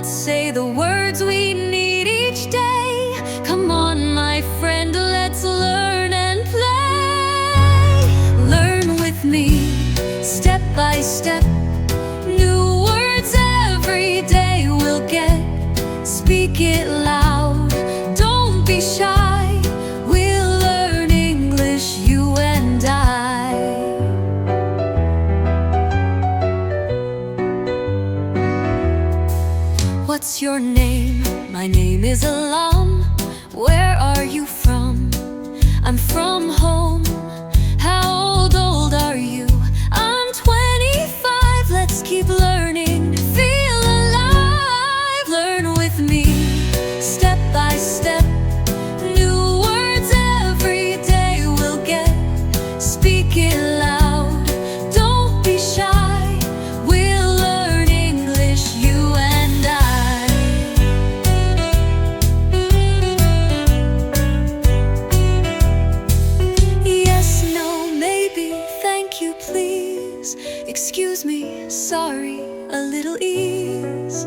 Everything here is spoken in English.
Let's say the words we need each day. Come on, my friend, let's learn and play. Learn with me, step by step. New words every day we'll get. Speak it loud, don't be shy. We'll learn English, you and I. What's your name? My name is Alom. Where are you from? I'm from home. How old are you? I'm 25. Let's keep learning, feel alive. Learn with me, step by step. New words every day we'll get. Speak it loud, don't be shy. We'll learn English, you and I. Yes, no, maybe, thank you, please. Excuse me, sorry, a little ease.